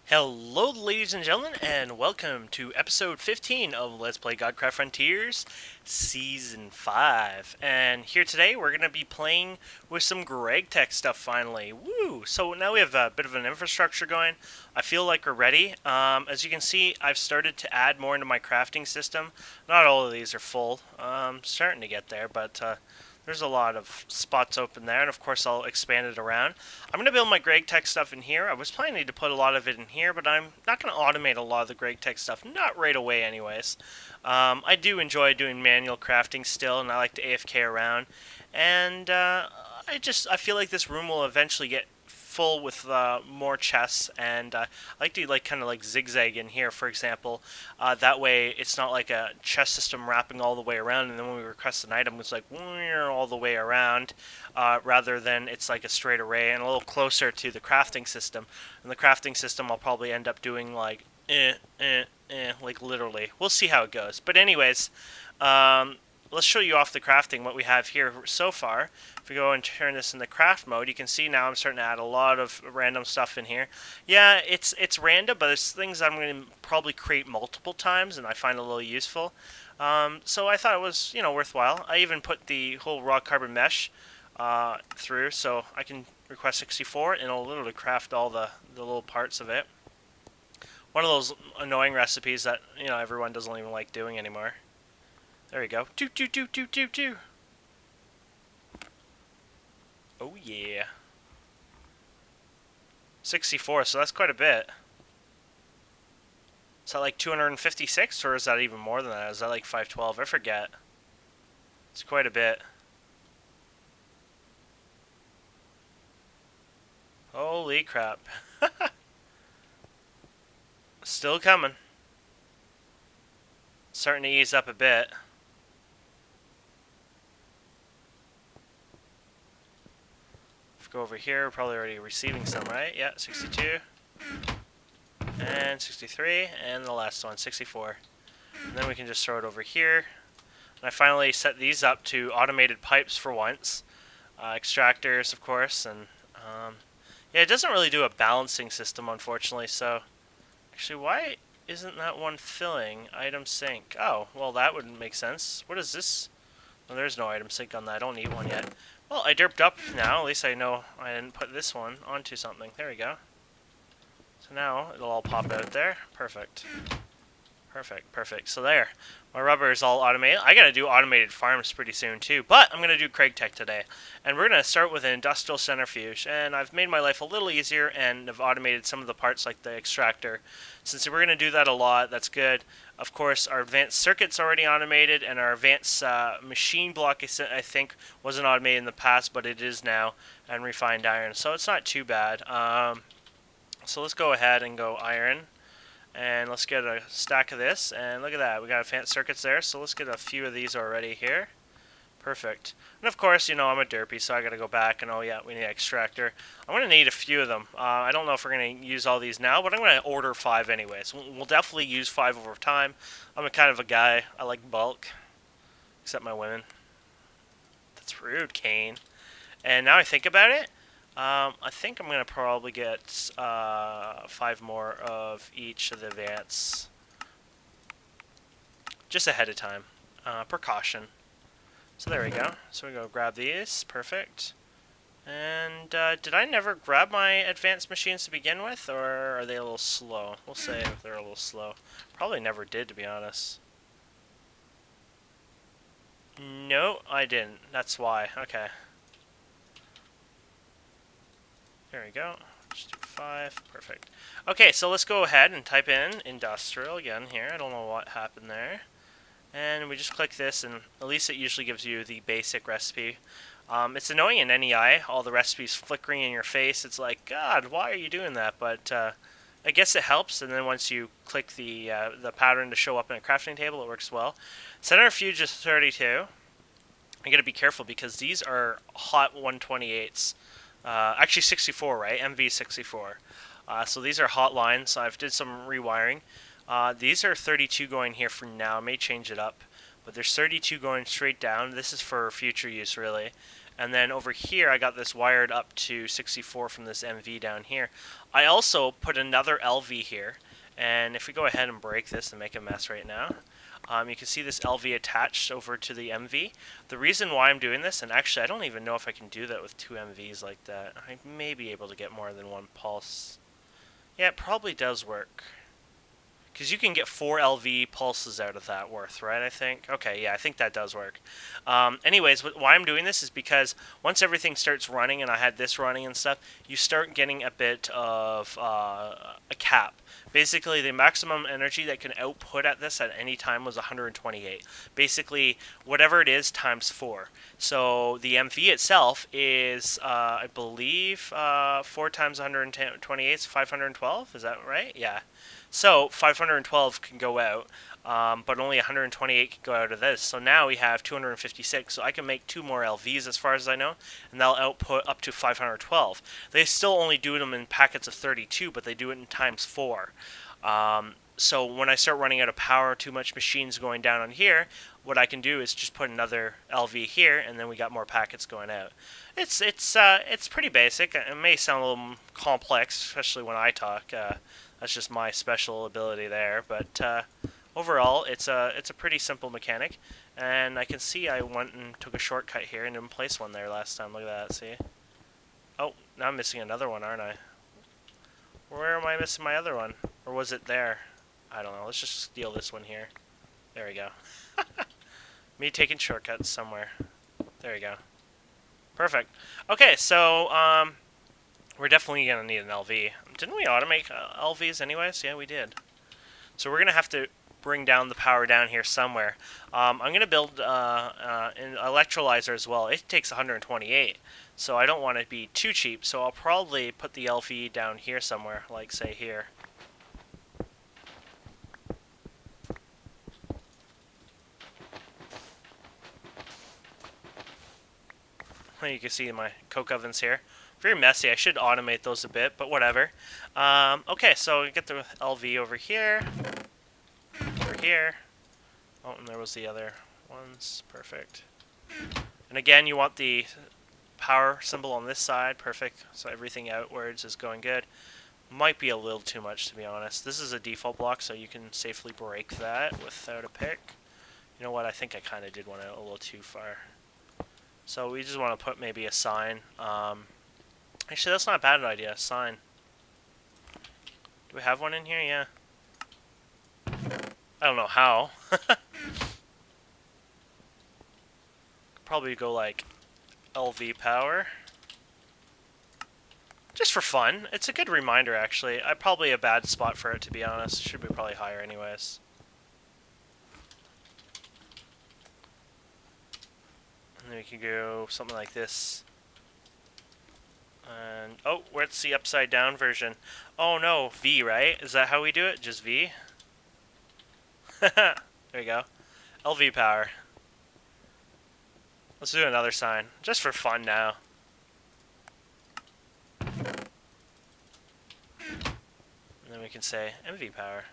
Hello, ladies and gentlemen, and welcome to episode 15 of Let's Play Godcraft Frontiers Season 5. And here today, we're going to be playing with some GregTech stuff finally. Woo! So now we have a bit of an infrastructure going. I feel like we're ready. As you can see, I've started to add more into my crafting system. Not all of these are full. Starting to get there, but there's a lot of spots open there, and of course I'll expand it around. I'm going to build my GregTech stuff in here. I was planning to put a lot of it in here, but I'm not going to automate a lot of the GregTech stuff, not right away anyways. I do enjoy doing manual crafting still, and I like to AFK around. And I feel like this room will eventually get full with more chests, and I like to kind of zigzag in here, for example. That way it's not like a chest system wrapping all the way around, and then when we request an item it's like all the way around, rather than it's like a straight array and a little closer to the crafting system. And the crafting system I'll probably end up doing like literally. We'll see how it goes. But anyways, let's show you off the crafting, what we have here so far. If we go and turn this in the craft mode, you can see now I'm starting to add a lot of random stuff in here. Yeah, it's random, but it's things I'm going to probably create multiple times, and I find a little useful. So I thought it was, worthwhile. I even put the whole raw carbon mesh through, so I can request 64, and it'll literally craft all the little parts of it. One of those annoying recipes that, everyone doesn't even like doing anymore. There we go. Do. Oh yeah. 64, so that's quite a bit. Is that like 256, or is that even more than that? Is that like 512? I forget. It's quite a bit. Holy crap. Still coming. Starting to ease up a bit. Go over here, we're probably already receiving some, right? Yeah, 62 and 63, and the last one, 64. And then we can just throw it over here. And I finally set these up to automated pipes for once. Extractors, of course, and yeah, it doesn't really do a balancing system, unfortunately, so actually, why isn't that one filling? Item sync. Oh, well, that wouldn't make sense. What is this? Well, there's no item sync on that. I don't need one yet. Well, I derped up now. At least I know I didn't put this one onto something. There we go. So now it'll all pop out there. Perfect. Perfect. So there. My rubber is all automated. I gotta do automated farms pretty soon too. But I'm gonna do GregTech today. And we're gonna start with an industrial centrifuge. And I've made my life a little easier and have automated some of the parts like the extractor. Since we're gonna do that a lot, that's good. Of course, our advanced circuit's already automated, and our advanced machine block, I think, wasn't automated in the past, but it is now, and refined iron. So it's not too bad. So let's go ahead and go iron. And let's get a stack of this, and look at that, we got advanced circuits there, so let's get a few of these already here. Perfect. And of course, I'm a derpy, so I gotta go back, and oh yeah, we need an extractor. I'm gonna need a few of them. I don't know if we're gonna use all these now, but I'm gonna order 5 anyways. We'll definitely use 5 over time. I'm a kind of a guy, I like bulk. Except my women. That's rude, Kane. And now I think about it, I think I'm going to probably get 5 more of each of the advance. Just ahead of time. Precaution. So there we go. So we go grab these. Perfect. And did I never grab my advanced machines to begin with? Or are they a little slow? We'll say if they're a little slow. Probably never did, to be honest. No, I didn't. That's why. Okay. There we go. Just do 5. Perfect. Okay, so let's go ahead and type in industrial again here. I don't know what happened there. And we just click this, and at least it usually gives you the basic recipe. It's annoying in NEI, all the recipes flickering in your face. It's like, God, why are you doing that? But I guess it helps, and then once you click the pattern to show up in a crafting table, it works well. Centrifuge is 32. I gotta be careful because these are hot 128s. Actually 64, right? MV64. So these are hot lines. I've did some rewiring. These are 32 going here for now. I may change it up. But there's 32 going straight down. This is for future use, really. And then over here, I got this wired up to 64 from this MV down here. I also put another LV here. And if we go ahead and break this and make a mess right now, you can see this LV attached over to the MV. The reason why I'm doing this, and actually I don't even know if I can do that with 2 MVs like that. I may be able to get more than 1 pulse. Yeah, it probably does work. Because you can get 4 LV pulses out of that worth, right, I think? Okay, yeah, I think that does work. Anyways, why I'm doing this is because once everything starts running, and I had this running and stuff, you start getting a bit of a cap. Basically, the maximum energy that can output at this at any time was 128. Basically, whatever it is times 4. So the MV itself is, I believe, 4 times 128 is 512. Is that right? Yeah. So 512 can go out, but only 128 can go out of this. So now we have 256. So I can make 2 more LVs as far as I know, and they'll output up to 512. They still only do them in packets of 32, but they do it in times 4. So when I start running out of power, too much machines going down on here, what I can do is just put another LV here, and then we got more packets going out. It's pretty basic. It may sound a little complex, especially when I talk. That's just my special ability there, but overall, it's a pretty simple mechanic, and I can see I went and took a shortcut here and didn't place one there last time. Look at that, see? Oh, now I'm missing another one, aren't I? Where am I missing my other one? Or was it there? I don't know. Let's just steal this one here. There we go. Me taking shortcuts somewhere. There we go. Perfect. Okay, so we're definitely going to need an LV. Didn't we automate LVs anyways? Yeah, we did. So we're going to have to bring down the power down here somewhere. I'm going to build an electrolyzer as well. It takes 128, so I don't want it to be too cheap. So I'll probably put the LV down here somewhere, like say here. You can see my coke ovens here. Very messy. I should automate those a bit, but whatever. Okay, so we get the LV over here. Over here. Oh, and there was the other ones. Perfect. And again, you want the power symbol on this side. Perfect. So everything outwards is going good. Might be a little too much, to be honest. This is a default block, so you can safely break that without a pick. You know what? I think I kind of did one out a little too far. So we just want to put maybe a sign. Actually, that's not a bad idea. Sign. Do we have one in here? Yeah. I don't know how. Probably go like LV power. Just for fun. It's a good reminder, actually. Probably a bad spot for it, to be honest. Should be probably higher anyways. And then we can go something like this. And, oh, where's the upside down version? Oh no, V, right? Is that how we do it? Just V? There we go. LV power. Let's do another sign, just for fun now. And then we can say MV power.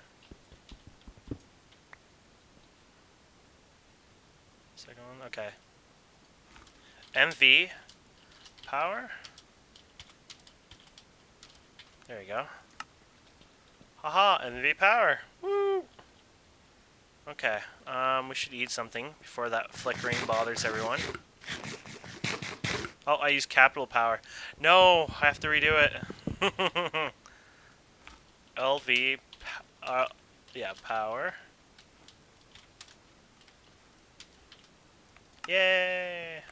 Second one, okay. MV power. There we go. Haha, MV power. Woo! Okay, we should eat something before that flickering bothers everyone. Oh, I used capital power. No, I have to redo it. LV, yeah, power. Yay!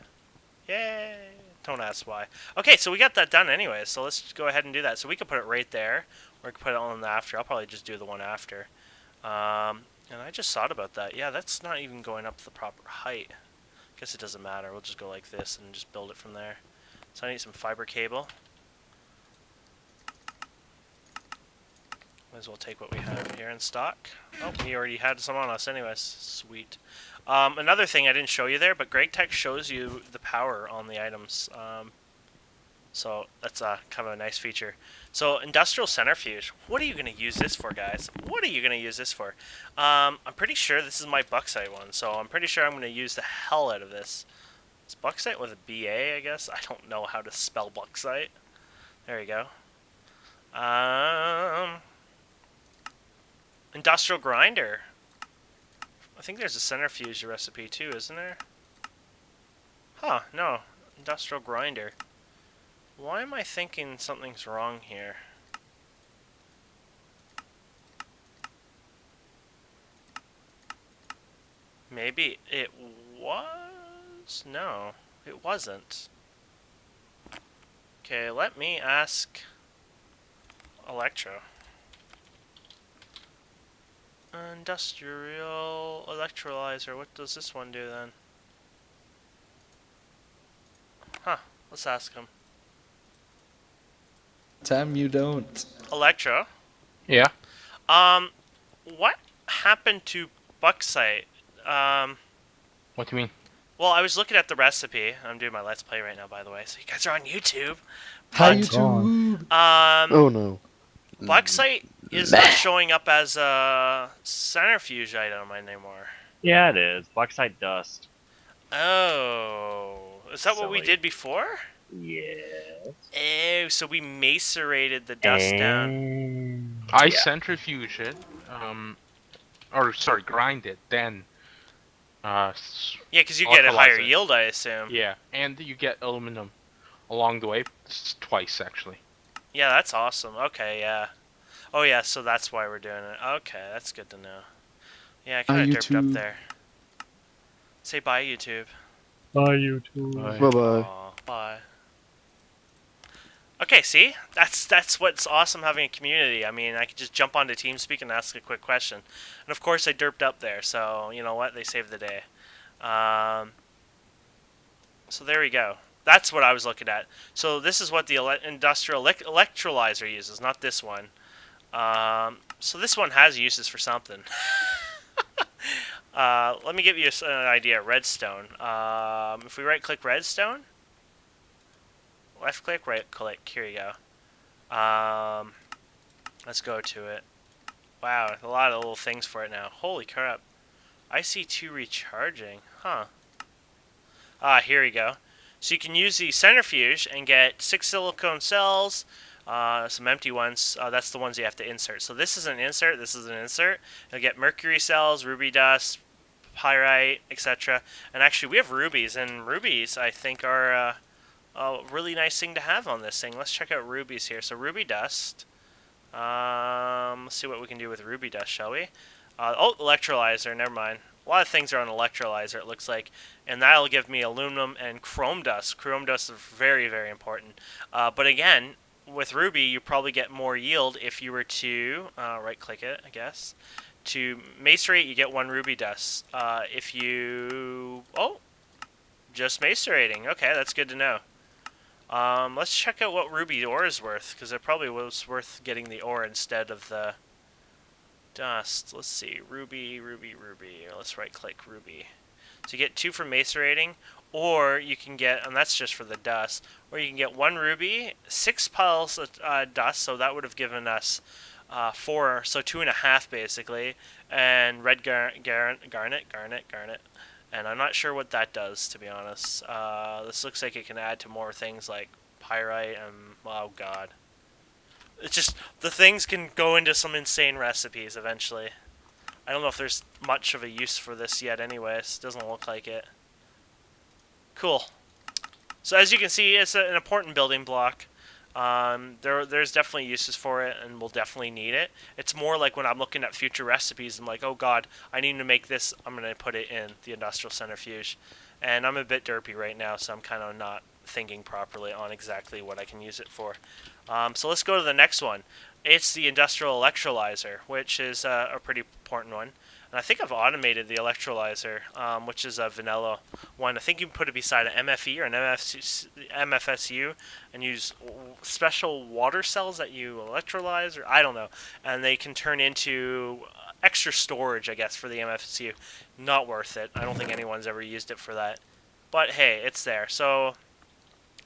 Yay! Don't ask why. Okay, so we got that done anyway, so let's just go ahead and do that. So we could put it right there, or we could put it on the after. I'll probably just do the one after. And I just thought about that. Yeah, that's not even going up to the proper height. Guess it doesn't matter. We'll just go like this and just build it from there. So I need some fiber cable. Might as well take what we have here in stock. Oh, we already had some on us anyways. Sweet. Another thing I didn't show you there, but GregTech shows you the power on the items. So that's kind of a nice feature. So industrial centrifuge. What are you going to use this for, guys? What are you going to use this for? I'm pretty sure this is my bauxite one, so I'm pretty sure I'm going to use the hell out of this. It's bauxite with a BA, I guess. I don't know how to spell bauxite. There you go. Industrial grinder. I think there's a centrifuge recipe too, isn't there? Huh, no. Industrial grinder. Why am I thinking something's wrong here? Maybe it was? No, it wasn't. Okay, let me ask Electro. Industrial electrolyzer. What does this one do then? Huh, let's ask him. Tam, you don't. Electro. Yeah. What happened to bauxite? What do you mean? Well, I was looking at the recipe. I'm doing my Let's Play right now, by the way, so you guys are on YouTube. Hi, But, YouTube. Oh no. bauxite is not showing up as a centrifuge item anymore. Yeah, it is. Bauxite dust. Oh, is that what we Silly. did before? Yes. Oh, so we macerated the dust down. I centrifuge it, or sorry, grind it, then, Yeah, because you get a higher Electrolyzer. yield, I assume. yeah, and you get aluminum along the way, twice actually. Yeah, that's awesome. Okay, yeah. Oh, yeah, so that's why we're doing it. Okay, that's good to know. Yeah, I kind of derped up YouTube. there. Say bye, YouTube. Bye, YouTube. Bye bye. Aw, bye. Okay, see? That's what's awesome having a community. I mean, I could just jump onto TeamSpeak and ask a quick question. And of course, I derped up there, so you know what? They saved the day. So there we go. That's what I was looking at. So this is what the industrial electrolyzer uses, not this one. So this one has uses for something. Let me give you an idea. Redstone. If we right-click Redstone, left-click, right-click. Here you go. Let's go to it. Wow, a lot of little things for it now. Holy crap. IC2 recharging. Huh. Here we go. So you can use the centrifuge and get 6 silicone cells, some empty ones. That's the ones you have to insert. So this is an insert, this is an insert. You'll get mercury cells, ruby dust, pyrite, etc. And actually we have rubies, and rubies I think are a really nice thing to have on this thing. Let's check out rubies here. So ruby dust. Let's see what we can do with ruby dust, shall we? Oh, electrolyzer, never mind. A lot of things are on electrolyzer, it looks like. And that'll give me aluminum and chrome dust. Chrome dust is very, very important. But again, with ruby, you probably get more yield if you were to right-click it, I guess. To macerate, you get 1 ruby dust. If you... Oh! Just macerating. Okay, that's good to know. Let's check out what ruby ore is worth, because it probably was worth getting the ore instead of the dust. Let's see. Ruby, ruby, ruby. Let's right-click ruby. So you get 2 for macerating, or you can get, and that's just for the dust, or you can get 1 ruby, 6 piles of dust, so that would have given us 4, so 2.5 basically, and red garnet. And I'm not sure what that does, to be honest. This looks like it can add to more things like pyrite and, oh god. It's just, the things can go into some insane recipes eventually. I don't know if there's much of a use for this yet anyways. Doesn't look like it. Cool. So as you can see, it's an important building block. There's definitely uses for it, and we'll definitely need it. It's more like when I'm looking at future recipes, I'm like, oh god, I need to make this, I'm going to put it in the industrial centrifuge. And I'm a bit derpy right now, so I'm kind of not thinking properly on exactly what I can use it for. So let's go to the next one. It's the industrial electrolyzer, which is a pretty important one. And I think I've automated the electrolyzer, which is a vanilla one. I think you can put it beside an MFE or an MFSU and use special water cells that you electrolyze, or I don't know. And they can turn into extra storage, I guess, for the MFSU. Not worth it. I don't think anyone's ever used it for that. But hey, it's there. So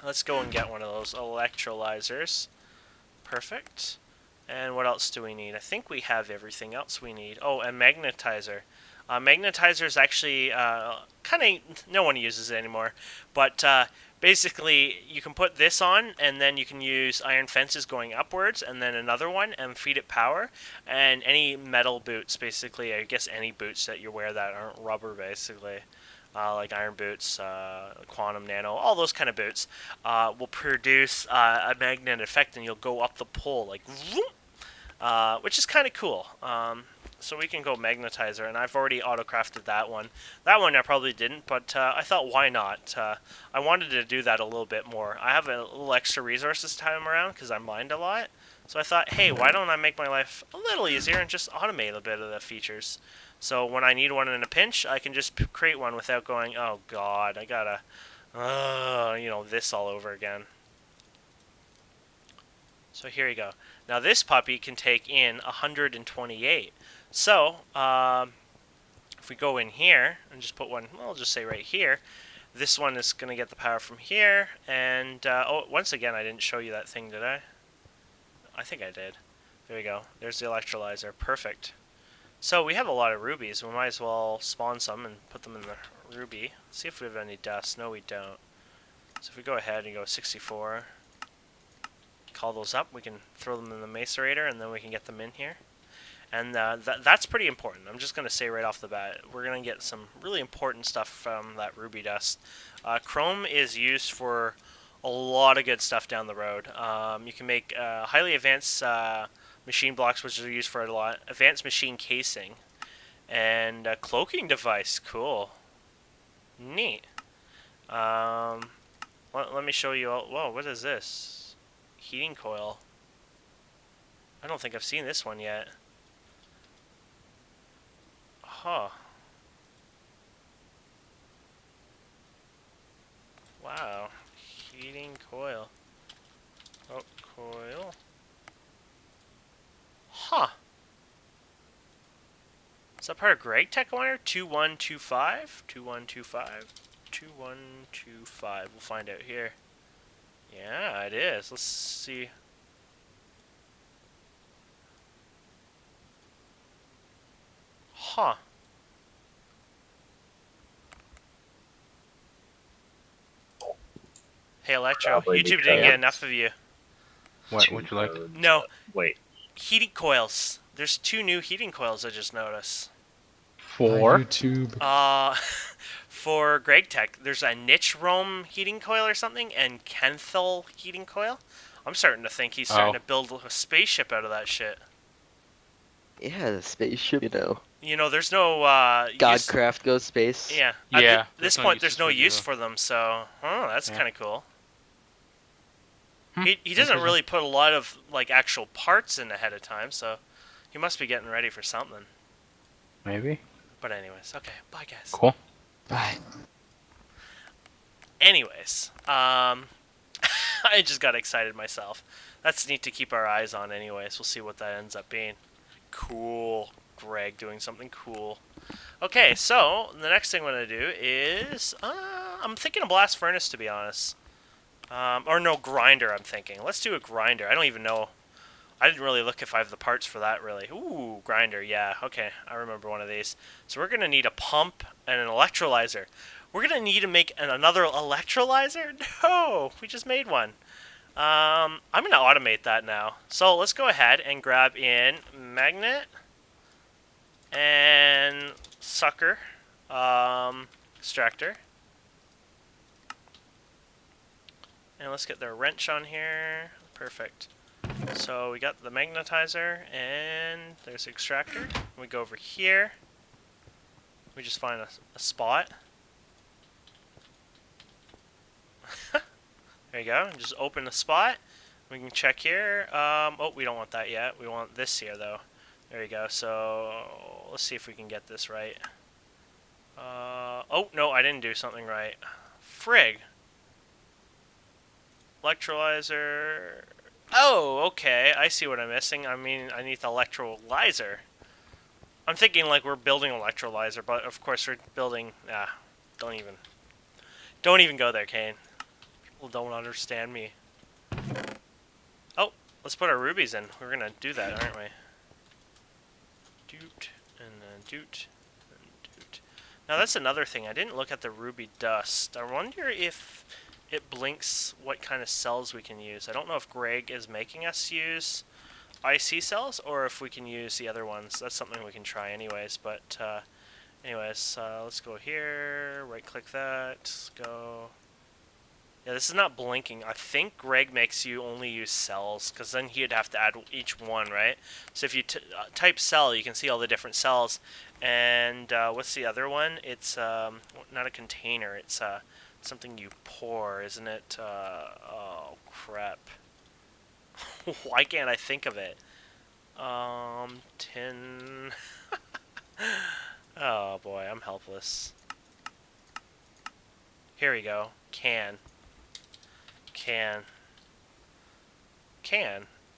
let's go and get one of those electrolyzers. Perfect. And what else do we need? I think we have everything else we need. Oh, a magnetizer. Magnetizer is actually kind of, no one uses it anymore, but basically you can put this on and then you can use iron fences going upwards and then another one and feed it power, and any metal boots, basically, I guess any boots that you wear that aren't rubber, basically, like iron boots, quantum, nano, all those kind of boots, will produce a magnet effect, and you'll go up the pole like vroom, which is kind of cool. So we can go magnetizer, and I've already auto-crafted that one. That one I probably didn't, but I thought, why not? I wanted to do that a little bit more. I have a little extra resource this time around because I mined a lot. So I thought, hey, why don't I make my life a little easier and just automate a bit of the features? So when I need one in a pinch, I can just create one without going, oh god, I gotta, this all over again. So here you go. Now this puppy can take in 128. So, if we go in here and just put one, I'll just say right here, this one is going to get the power from here, and, once again, I didn't show you that thing, did I? I think I did. There we go. There's the electrolyzer. Perfect. So, we have a lot of rubies. We might as well spawn some and put them in the ruby. Let's see if we have any dust. No, we don't. So, if we go ahead and go 64, call those up, we can throw them in the macerator, and then we can get them in here. And that's pretty important. I'm just going to say right off the bat, we're going to get some really important stuff from that ruby dust. Chrome is used for a lot of good stuff down the road. You can make highly advanced machine blocks, which are used for a lot. Advanced machine casing. And a cloaking device. Cool. Neat. Let me show you all. Whoa, what is this? Heating coil. I don't think I've seen this one yet. Huh. Wow. Heating coil. Oh, coil. Huh. Is that part of GregTech wire? 2125? 2125? 2125. We'll find out here. Yeah, it is. Let's see. Huh. Hey, Electro, Probably YouTube didn't get because- enough of you. What would you like? No, Wait. heating coils. There's 2 new heating coils I just noticed. For? YouTube. For GregTech, there's a niche roam heating coil or something, and Kenthal heating coil. I'm starting to think he's starting to build a spaceship out of that shit. Yeah, the spaceship, you know. You know, there's no use. Godcraft goes space. Yeah. Yeah, At this there's no point, there's uses no for use the- for them. So, that's Yeah. kind of cool. Hmm, He doesn't interesting. really put a lot of like actual parts in ahead of time, so he must be getting ready for something. Maybe. But anyways, okay, bye guys. Cool. Bye. Anyways, I just got excited myself. That's neat to keep our eyes on. Anyways, we'll see what that ends up being. Cool, Greg doing something cool. Okay, so the next thing I'm gonna do is I'm thinking a blast furnace, to be honest. Or no, grinder, I'm thinking. Let's do a grinder. I don't even know. I didn't really look if I have the parts for that, really. Ooh, grinder, yeah. Okay, I remember one of these. So we're going to need a pump and an electrolyzer. We're going to need to make another electrolyzer? No, we just made one. I'm going to automate that now. So let's go ahead and grab in magnet and sucker extractor. And let's get the wrench on here. Perfect. So we got the magnetizer, and there's the extractor. We go over here. We just find a spot. There you go. Just open the spot. We can check here. Oh, we don't want that yet. We want this here, though. There you go. So let's see if we can get this right. Oh, no, I didn't do something right. Frig. Electrolyzer. Oh, okay. I see what I'm missing. I mean, I need the electrolyzer. I'm thinking like we're building an electrolyzer, but of course we're building. Don't even go there, Kane. People don't understand me. Oh, let's put our rubies in. We're gonna do that, aren't we? Doot and then doot and Now that's another thing. I didn't look at the ruby dust. I wonder if it blinks what kind of cells we can use. I don't know if Greg is making us use IC cells or if we can use the other ones. That's something we can try anyways. But let's go here. Right click that. Let's go. Yeah, this is not blinking. I think Greg makes you only use cells, because then he'd have to add each one, right? So if you type cell, you can see all the different cells. And what's the other one? It's not a container. It's something you pour, isn't it? Oh, crap. Why can't I think of it? Tin... Oh, boy, I'm helpless. Here we go. Can.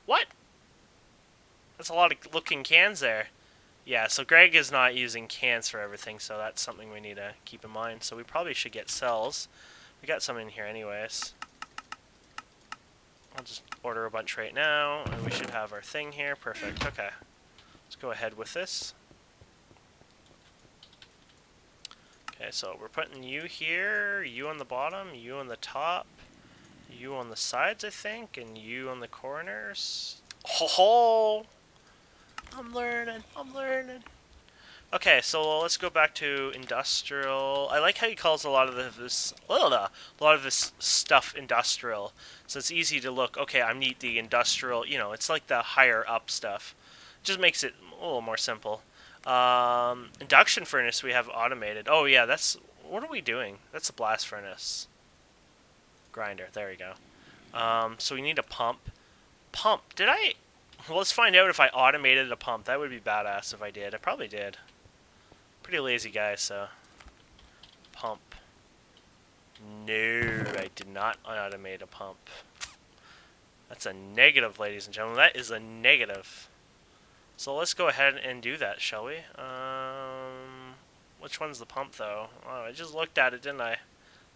What? That's a lot of looking cans there. Yeah, so Greg is not using cans for everything, so that's something we need to keep in mind. So we probably should get cells. We got some in here anyways. I'll just order a bunch right now, and we should have our thing here. Perfect. Okay. Let's go ahead with this. Okay, so we're putting you here, you on the bottom, you on the top, you on the sides, I think, and you on the corners. Oh, I'm learning. Okay, so let's go back to industrial. I like how he calls a lot of this stuff industrial. So it's easy to look, okay, I need the industrial, you know, it's like the higher up stuff. Just makes it a little more simple. Induction furnace we have automated. Oh yeah, that's, what are we doing? That's a blast furnace. Grinder, there we go. So we need a pump. Well, let's find out if I automated a pump. That would be badass if I did. I probably did. Pretty lazy guy, so. Pump. No, I did not automate a pump. That's a negative, ladies and gentlemen. That is a negative. So let's go ahead and do that, shall we? Which one's the pump, though? Oh, I just looked at it, didn't I?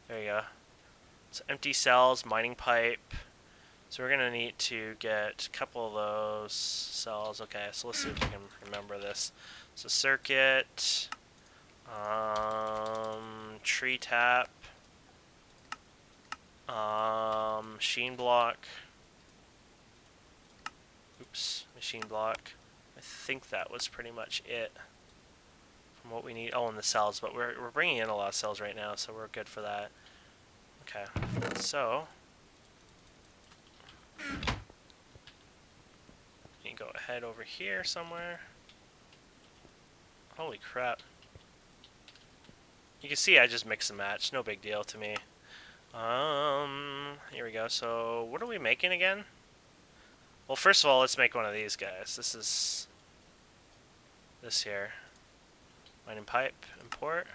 There you go. So empty cells, mining pipe. So we're going to need to get a couple of those cells. Okay, so let's see if we can remember this. So circuit, tree tap, machine block. Oops, machine block. I think that was pretty much it from what we need. Oh, and the cells, but we're bringing in a lot of cells right now, so we're good for that. Okay, so you can go ahead over here somewhere. Holy crap. You can see I just mix and match, no big deal to me. Here we go. So what are we making again? Well, first of all, let's make one of these guys. This is this here. Mining pipe, import.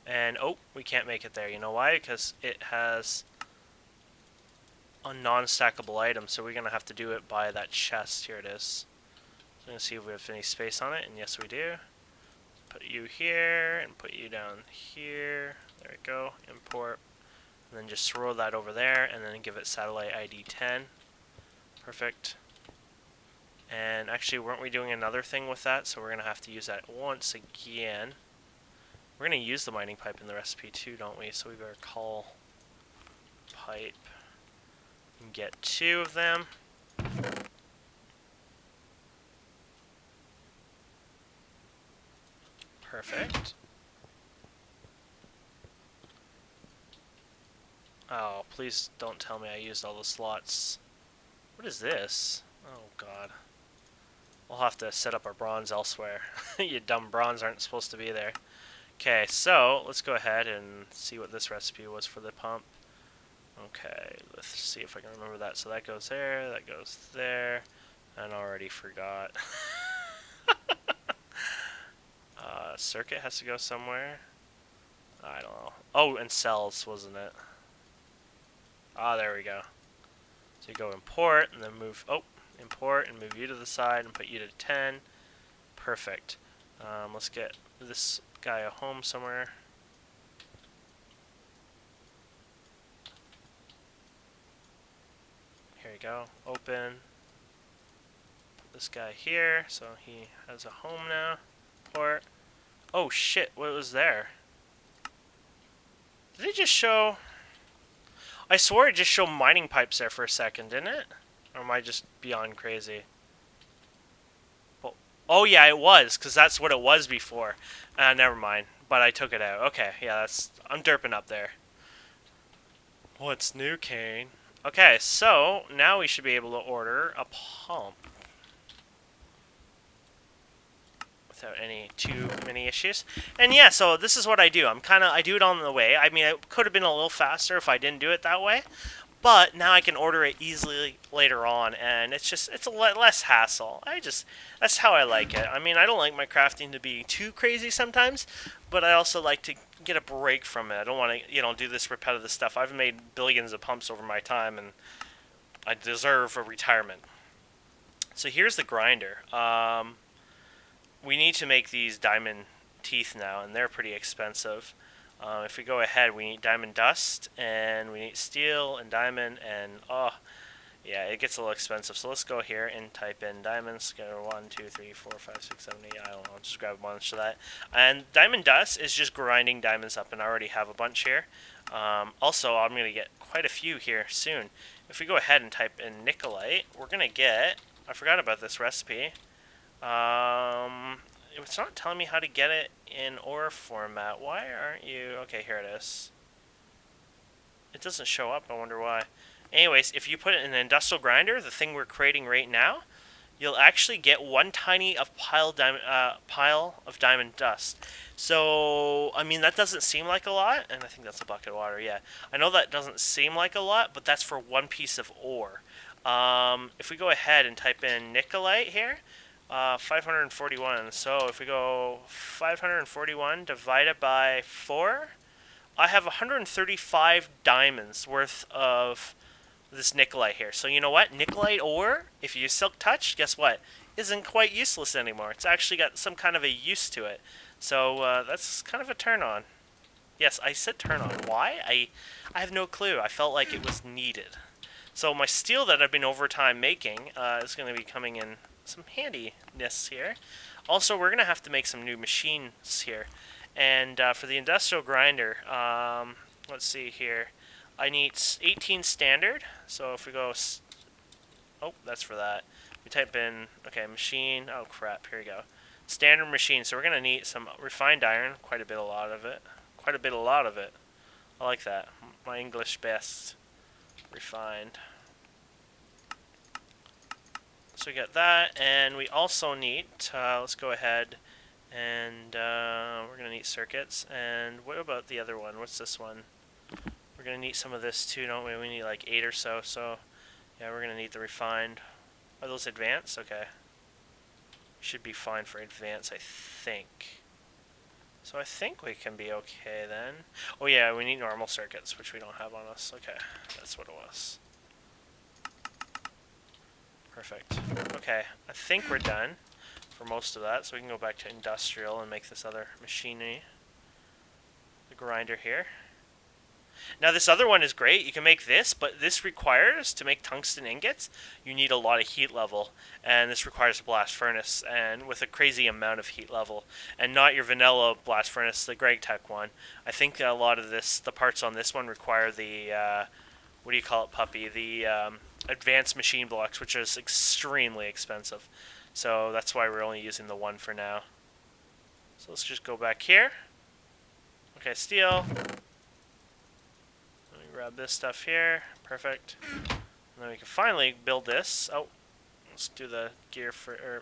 And, oh, we can't make it there. You know why? Because it has a non-stackable item, so we're going to have to do it by that chest. Here it is. So I'm going to see if we have any space on it, and yes we do. Put you here, and put you down here. There we go. Import. And then just throw that over there, and then give it satellite ID 10. Perfect. And actually, weren't we doing another thing with that? So we're going to have to use that once again. We're going to use the mining pipe in the recipe too, don't we? So we better call pipe and get 2 of them. Perfect. Oh, please don't tell me I used all the slots. What is this? Oh god. We'll have to set up our bronze elsewhere. You dumb bronze aren't supposed to be there. Okay, so let's go ahead and see what this recipe was for the pump. Okay, let's see if I can remember that. So that goes there, that goes there, and I already forgot. Circuit has to go somewhere. I don't know. Oh, and cells, wasn't it? Ah, there we go. So you go import and then move. Oh, import and move you to the side and put you to 10. Perfect. Let's get this guy a home somewhere. Here you go. Open. Put this guy here so he has a home now. Port. Oh shit, what was there? Did it just show... I swore it just showed mining pipes there for a second, didn't it? Or am I just beyond crazy? Well, oh yeah, it was, because that's what it was before. Never mind. But I took it out. Okay, yeah, that's... I'm derping up there. What's new, Kane? Okay, so now we should be able to order a pump. Without any too many issues. And yeah, so this is what I do. I do it on the way. I mean, it could have been a little faster if I didn't do it that way. But now I can order it easily later on, and it's a less hassle. That's how I like it. I mean, I don't like my crafting to be too crazy sometimes, but I also like to get a break from it. I don't want to, do this repetitive stuff. I've made billions of pumps over my time, and I deserve a retirement. So here's the grinder. We need to make these diamond teeth now, and they're pretty expensive. If we go ahead, we need diamond dust, and we need steel and diamond, and yeah, it gets a little expensive. So let's go here and type in diamonds. Go 1, 2, 3, 4, 5, 6, 7, 8. I don't know. Just grab a bunch of that. And diamond dust is just grinding diamonds up, and I already have a bunch here. Also, I'm going to get quite a few here soon. If we go ahead and type in nickelite, we're going to get... I forgot about this recipe. It's not telling me how to get it in ore format. Why aren't you... Okay, here it is. It doesn't show up. I wonder why. Anyways, if you put it in an industrial grinder, the thing we're creating right now, you'll actually get one tiny pile of diamond dust. So, I mean, that doesn't seem like a lot. And I think that's a bucket of water, yeah. I know that doesn't seem like a lot, but that's for one piece of ore. If we go ahead and type in nickelite here... 541. So if we go 541 divided by 4, I have 135 diamonds worth of this nickelite here. So you know what? Nickelite ore, if you use silk touch, guess what? Isn't quite useless anymore. It's actually got some kind of a use to it. So that's kind of a turn on. Yes, I said turn on. Why? I have no clue. I felt like it was needed. So my steel that I've been over time making is going to be coming in some handiness here. Also, we're going to have to make some new machines here. And for the industrial grinder, let's see here. I need 18 standard. So if we go... Oh, that's for that. We type in... Okay, machine. Oh, crap. Here we go. Standard machine. So we're going to need some refined iron. Quite a lot of it. I like that. My English best. Refined. So we got that, and we also need, let's go ahead, and we're going to need circuits. And what about the other one? What's this one? We're going to need some of this too, don't we? We need like 8 or so, so yeah, we're going to need the refined. Are those advanced? Okay. Should be fine for advanced, I think. So I think we can be okay then. Oh yeah, we need normal circuits, which we don't have on us. Okay, that's what it was. Perfect. Okay, I think we're done for most of that, so we can go back to industrial and make this other machinery. The grinder here. Now this other one is great. You can make this, but this requires, to make tungsten ingots, you need a lot of heat level. And this requires a blast furnace, and with a crazy amount of heat level. And not your vanilla blast furnace, the GregTech one. I think a lot of this, the parts on this one require the, what do you call it, puppy? The advanced machine blocks, which is extremely expensive. So that's why we're only using the one for now. So let's just go back here. Okay, steel. Let me grab this stuff here. Perfect. And then we can finally build this. Oh, let's do the gear for...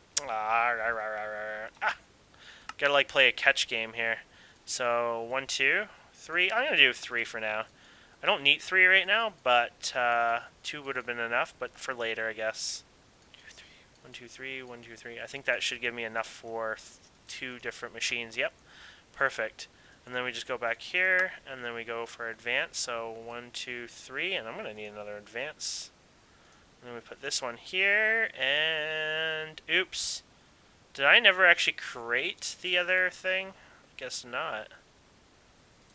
Gotta like play a catch game here. So 1, 2, 3. I'm gonna do 3 for now. I don't need 3 right now, but 2 would have been enough, but for later, I guess. 1, 2, 3, 1, 2, 3. I think that should give me enough for 2 different machines. Yep, perfect. And then we just go back here, and then we go for advance. So 1, 2, 3, and I'm going to need another advance. And then we put this one here, and oops. Did I never actually create the other thing? I guess not.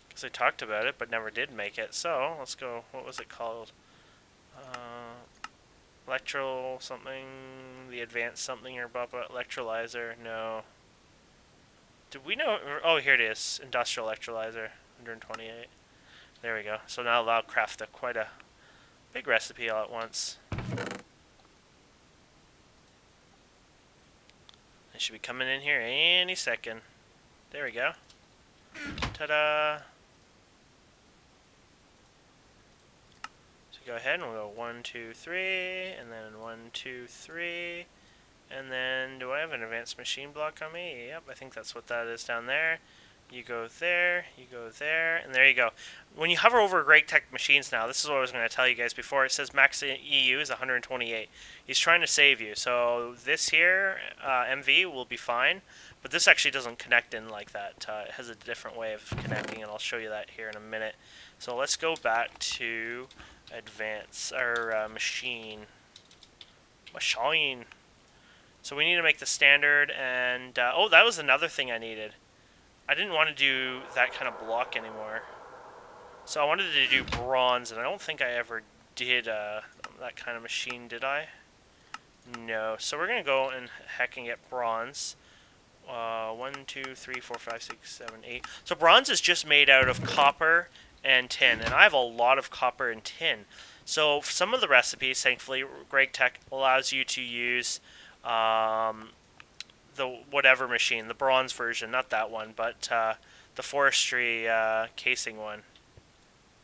Because I talked about it, but never did make it. So, let's go, what was it called? Electro something, the advanced something, or electrolyzer, no. Did we know, oh, here it is, industrial electrolyzer, 128. There we go. So now I'll craft quite a big recipe all at once. It should be coming in here any second. There we go. Ta-da! So go ahead and we'll go 1, 2, 3, and then 1, 2, 3, and then do I have an advanced machine block on me? Yep, I think that's what that is down there. You go there, and there you go. When you hover over GregTech machines now, this is what I was going to tell you guys before. It says max EU is 128. He's trying to save you. So this here, MV, will be fine. But this actually doesn't connect in like that. It has a different way of connecting, and I'll show you that here in a minute. So let's go back to advance, our machine. So we need to make the standard, and oh, that was another thing I needed. I didn't want to do that kind of block anymore. So I wanted to do bronze, and I don't think I ever did that kind of machine, did I? No. So we're going to go and heck and get bronze. 1, 2, 3, 4, 5, 6, 7, 8. So bronze is just made out of copper and tin, and I have a lot of copper and tin. So for some of the recipes, thankfully, GregTech allows you to use the whatever machine, the bronze version, not that one, but the forestry casing one.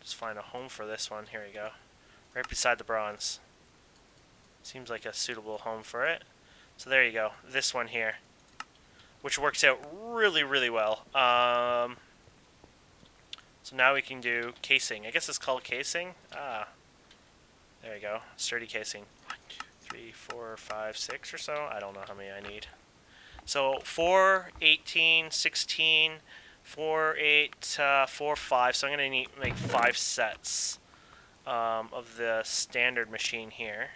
Just find a home for this one. Here we go. Right beside the bronze. Seems like a suitable home for it. So there you go. This one here, which works out really, really well. So now we can do casing. I guess it's called casing. There we go. Sturdy casing. 1, 2, 3, 4, 5, 6 or so. I don't know how many I need. So 4, 18, 16, 4, 8, 4, 5. So I'm going to need make 5 sets of the standard machine here.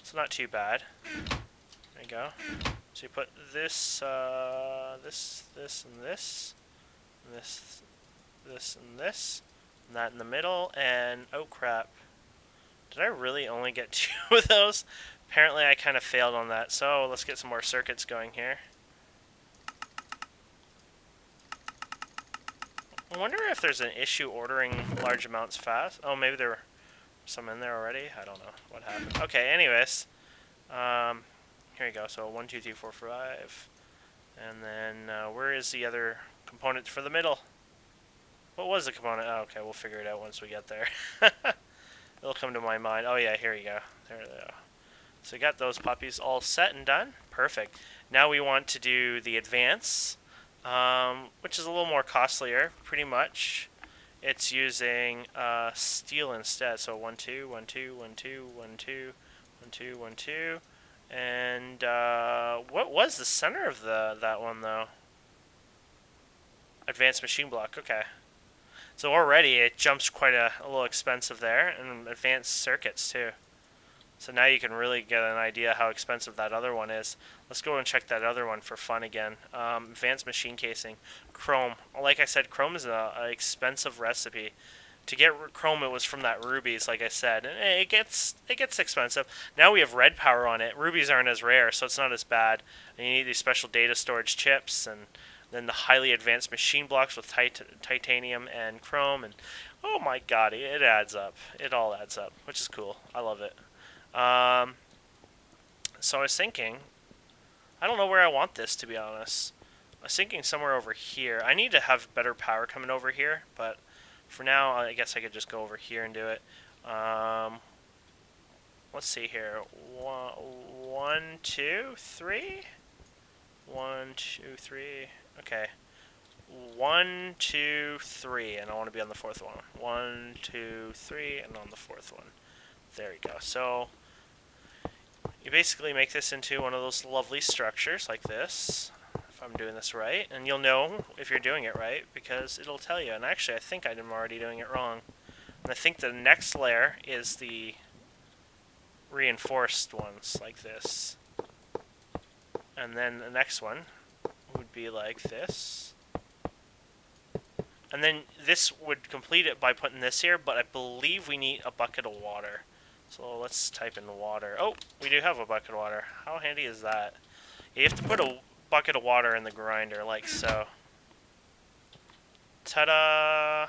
So not too bad. There you go. So you put this, this, and this, and this, and this, and that in the middle, and oh crap. Did I really only get 2 of those? Apparently I kind of failed on that, so let's get some more circuits going here. I wonder if there's an issue ordering large amounts fast. Oh, maybe there were some in there already? I don't know what happened. Okay, anyways. Here you go. So 1, 2, 3, 4, 5. And then where is the other component for the middle? What was the component? Oh, okay, we'll figure it out once we get there. It'll come to my mind. Oh yeah, here you go. There they go. So we got those puppies all set and done. Perfect. Now we want to do the advance, which is a little more costlier, pretty much. It's using steel instead. So 1, 2, 1, 2, 1, 2, 1, 2, 1, 2, 1, 2. And what was the center of that one though? Advanced machine block. Okay. So already it jumps quite a little expensive there, and advanced circuits too. So now you can really get an idea how expensive that other one is. Let's go and check that other one for fun again. Advanced machine casing. Chrome. Like I said, chrome is an expensive recipe. To get chrome, it was from that rubies, like I said. And it gets expensive. Now we have RedPower on it. Rubies aren't as rare, so it's not as bad. And you need these special data storage chips, and then the highly advanced machine blocks with titanium and chrome. And oh my god, it adds up. It all adds up, which is cool. I love it. So I was thinking, I don't know where I want this, to be honest. I was thinking somewhere over here. I need to have better power coming over here, but for now, I guess I could just go over here and do it. Let's see here. 1, 2, 3. 1, 2, 3. Okay. 1, 2, 3, and I want to be on the 4th one. 1, 2, 3, and on the 4th one. There you go. So you basically make this into one of those lovely structures like this, if I'm doing this right, and you'll know if you're doing it right because it'll tell you. And actually, I think I'm already doing it wrong. And I think the next layer is the reinforced ones like this. And then the next one would be like this. And then this would complete it by putting this here, but I believe we need a bucket of water. So let's type in water. Oh, we do have a bucket of water. How handy is that? You have to put a bucket of water in the grinder, like so. Ta-da!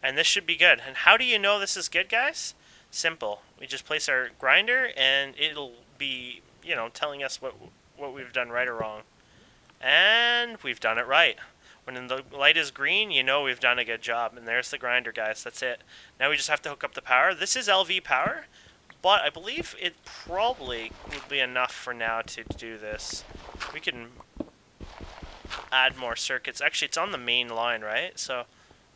And this should be good. And how do you know this is good, guys? Simple. We just place our grinder, and it'll be, you know, telling us what we've done right or wrong. And we've done it right. When the light is green, you know we've done a good job. And there's the grinder, guys. That's it. Now we just have to hook up the power. This is LV power, but I believe it probably would be enough for now to do this. We can add more circuits. Actually, it's on the main line, right? So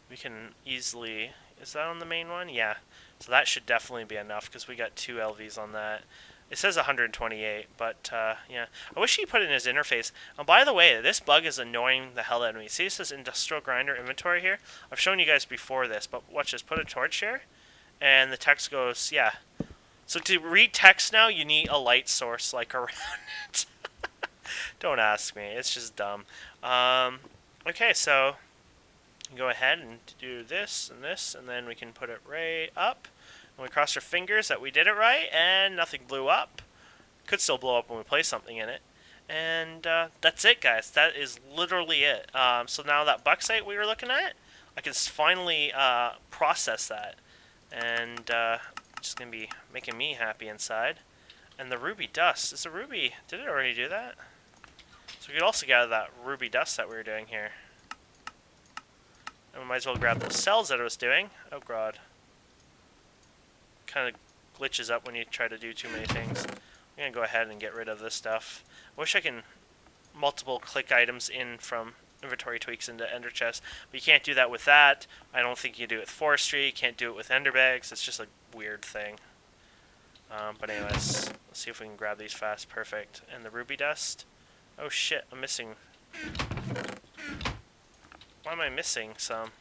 we can easily... Is that on the main one? Yeah. So that should definitely be enough because we got 2 LVs on that. It says 128, but yeah. I wish he put it in his interface. And by the way, this bug is annoying the hell out of me. See, it says industrial grinder inventory here. I've shown you guys before this, but watch this. Put a torch here, and the text goes, yeah. So to read text now, you need a light source like around it. Don't ask me. It's just dumb. Okay, so go ahead and do this, and then we can put it right up. And we cross our fingers that we did it right, and nothing blew up. Could still blow up when we place something in it. And that's it, guys. That is literally it. So now that bauxite we were looking at, I can finally process that. And just going to be making me happy inside. And the ruby dust. Is the ruby... Did it already do that? So we could also get out of that ruby dust that we were doing here. And we might as well grab those cells that it was doing. Oh, God. Kind of glitches up when you try to do too many things. I'm going to go ahead and get rid of this stuff. I wish I can multiple click items in from inventory tweaks into ender chest, but you can't do that with that. I don't think you can do it with forestry. You can't do it with ender bags. It's just a weird thing. But anyways, let's see if we can grab these fast. Perfect. And the ruby dust. Oh shit, I'm missing. Why am I missing some?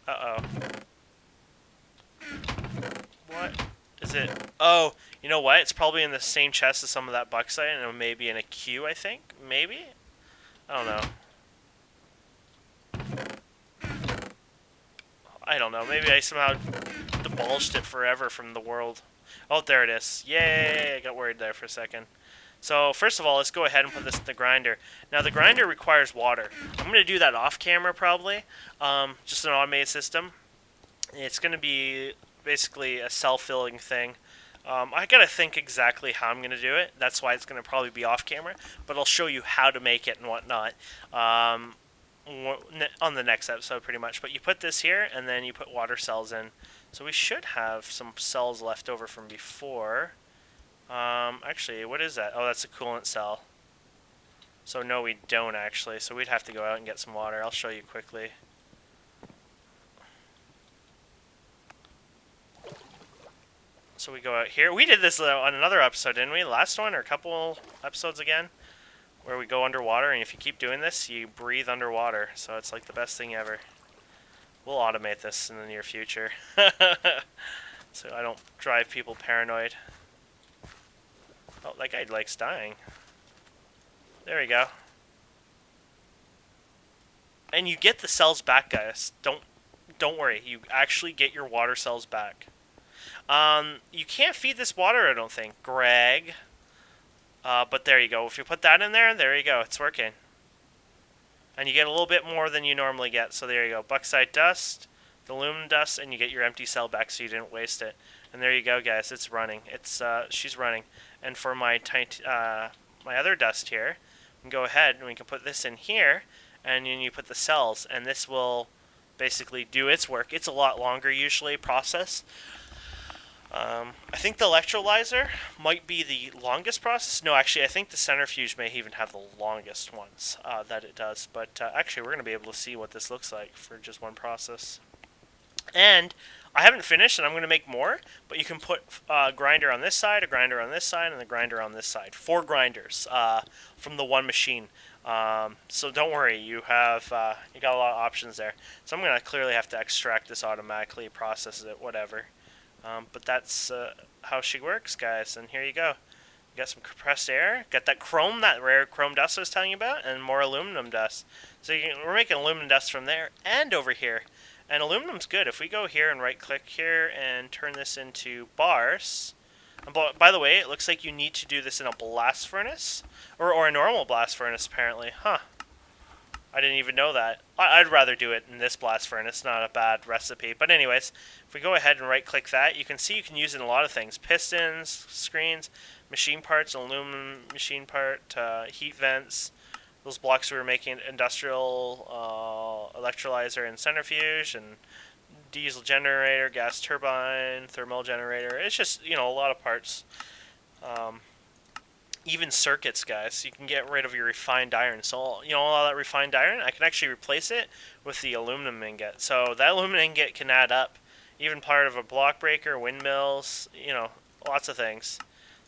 Uh-oh. What is it? Oh, you know what? It's probably in the same chest as some of that bauxite, and it may be in a queue, I think. Maybe? I don't know. Maybe I somehow divulged it forever from the world. Oh, there it is. Yay! I got worried there for a second. So, first of all, let's go ahead and put this in the grinder. Now, the grinder requires water. I'm going to do that off camera, probably. Just an automated system. It's going to be basically a self-filling thing. I got to think exactly how I'm going to do it. That's why it's going to probably be off camera. But I'll show you how to make it and whatnot on the next episode, pretty much. But you put this here, and then you put water cells in. So we should have some cells left over from before. Actually, what is that? Oh, that's a coolant cell. So no, we don't actually. So we'd have to go out and get some water. I'll show you quickly. So we go out here. We did this on another episode, didn't we? Last one or a couple episodes again? Where we go underwater, and if you keep doing this, you breathe underwater. So it's like the best thing ever. We'll automate this in the near future. So I don't drive people paranoid. Oh, that guy likes dying. There we go. And you get the cells back, guys. Don't worry. You actually get your water cells back. You can't feed this water, I don't think, Greg. But there you go. If you put that in there, there you go. It's working. And you get a little bit more than you normally get. So there you go. Bauxite dust, the aluminum dust, and you get your empty cell back so you didn't waste it. And there you go, guys. It's running. She's running. And for my my other dust here, we can go ahead and we can put this in here, and then you put the cells, and this will basically do its work. It's a lot longer usually process. I think the electrolyzer might be the longest process. No, actually, I think the centrifuge may even have the longest ones that it does. But actually, we're going to be able to see what this looks like for just one process. And I haven't finished, and I'm going to make more. But you can put a grinder on this side, a grinder on this side, and a grinder on this side. 4 grinders from the one machine. So don't worry, you have you got a lot of options there. So I'm going to clearly have to extract this automatically, process it, whatever. But that's how she works, guys. And here you go. You got some compressed air. Got that chrome, that rare chrome dust I was telling you about, and more aluminum dust. So we're making aluminum dust from there and over here. And aluminum's good. If we go here and right-click here and turn this into bars. And by the way, it looks like you need to do this in a blast furnace. Or a normal blast furnace, apparently. Huh. I didn't even know that. I'd rather do it in this blast furnace, not a bad recipe. But anyways, if we go ahead and right-click that, you can see you can use it in a lot of things. Pistons, screens, machine parts, aluminum machine part, heat vents, those blocks we were making, industrial electrolyzer and centrifuge, and diesel generator, gas turbine, thermal generator. It's just, a lot of parts. Even circuits, guys. You can get rid of your refined iron. So, all that refined iron, I can actually replace it with the aluminum ingot. So that aluminum ingot can add up. Even part of a block breaker, windmills, lots of things.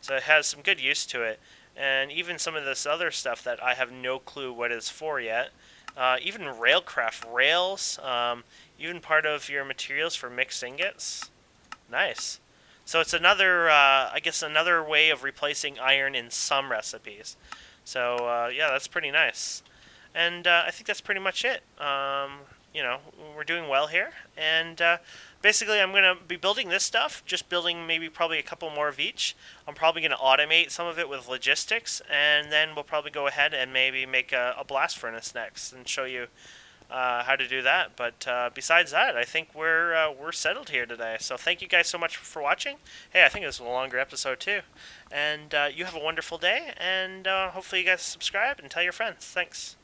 So it has some good use to it. And even some of this other stuff that I have no clue what it's for yet. Even RailCraft rails, even part of your materials for mixed ingots. Nice. So it's another, another way of replacing iron in some recipes. So yeah, that's pretty nice. And I think that's pretty much it. We're doing well here. And basically, I'm going to be building this stuff, just building probably a couple more of each. I'm probably going to automate some of it with logistics, and then we'll probably go ahead and maybe make a blast furnace next and show you how to do that. But besides that, I think we're settled here today. So thank you guys so much for watching. Hey, I think this was a longer episode too. And you have a wonderful day, and hopefully you guys subscribe and tell your friends. Thanks.